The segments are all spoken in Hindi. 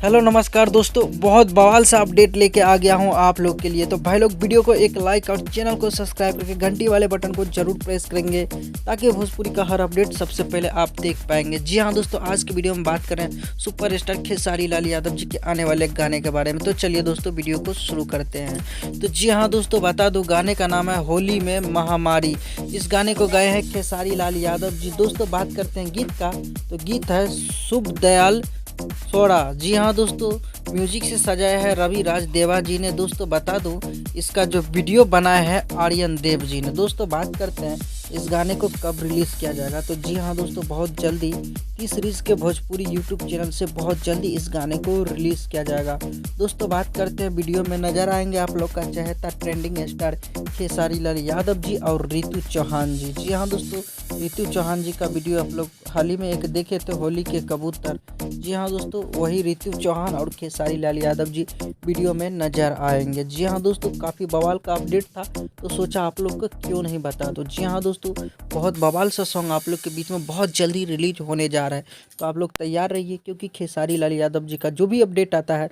हेलो नमस्कार दोस्तों, बहुत बवाल सा अपडेट लेके आ गया हूँ आप लोग के लिए। तो भाई लोग वीडियो को एक लाइक और चैनल को सब्सक्राइब करके घंटी वाले बटन को जरूर प्रेस करेंगे ताकि भोजपुरी का हर अपडेट सबसे पहले आप देख पाएंगे। जी हाँ दोस्तों, आज की वीडियो में बात करें सुपरस्टार खेसारी लाल यादव जी के आने वाले गाने के बारे में। तो चलिए दोस्तों वीडियो को शुरू करते हैं। तो जी हाँ दोस्तों, बता दूँ गाने का नाम है होली में महामारी। इस गाने को गाए हैं खेसारी लाल यादव जी। दोस्तों बात करते हैं गीत का, तो गीत है शुभ दयाल सोड़ा। जी हाँ दोस्तों, म्यूजिक से सजाया है रवि राज देवा जी ने। दोस्तों बता दूं इसका जो वीडियो बनाया है आर्यन देव जी ने। दोस्तों बात करते हैं इस गाने को कब रिलीज़ किया जाएगा। तो जी हाँ दोस्तों, बहुत जल्दी टी सीरीज़ के भोजपुरी यूट्यूब चैनल से बहुत जल्दी इस गाने को रिलीज़ किया जाएगा। दोस्तों बात करते हैं वीडियो में नज़र आएंगे आप लोग का चहेता ट्रेंडिंग स्टार खेसारी लाल यादव जी और रितु चौहान जी। जी हाँ दोस्तों, रितु चौहान जी का वीडियो आप लोग हाल ही में एक देखे थे, होली के कबूतर। जी हाँ दोस्तों, वही रितु चौहान और खेसारी लाल यादव जी वीडियो में नजर आएंगे। जी हाँ दोस्तों, काफ़ी बवाल का अपडेट था तो सोचा आप लोग को क्यों नहीं बता दो। जी हाँ दोस्तों, बहुत बवाल सा सॉन्ग आप लोग के बीच में बहुत जल्दी रिलीज होने जा रहा है, तो आप लोग तैयार रहिए क्योंकि खेसारी लाल यादव जी का जो भी अपडेट आता है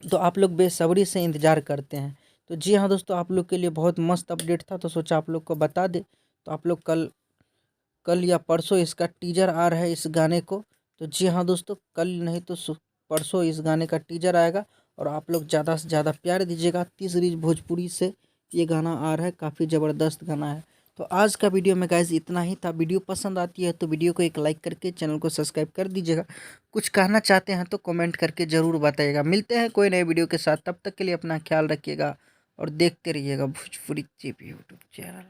तो आप लोग बेसब्री से इंतज़ार करते हैं। तो जी हाँ दोस्तों, आप लोग के लिए बहुत मस्त अपडेट था तो सोचा आप लोग को बता दे। तो आप लोग कल कल या परसों इसका टीजर आ रहा है इस गाने को। तो जी हाँ दोस्तों, कल नहीं तो परसों इस गाने का टीजर आएगा और आप लोग ज़्यादा से ज़्यादा प्यार दीजिएगा। टी सीरीज भोजपुरी से ये गाना आ रहा है, काफ़ी ज़बरदस्त गाना है। तो आज का वीडियो में गाइज इतना ही था। वीडियो पसंद आती है तो वीडियो को एक लाइक करके चैनल को सब्सक्राइब कर दीजिएगा। कुछ कहना चाहते हैं तो कमेंट करके ज़रूर बताइएगा। मिलते हैं कोई नए वीडियो के साथ, तब तक के लिए अपना ख्याल रखिएगा और देखते रहिएगा भोजपुरी यूट्यूब चैनल।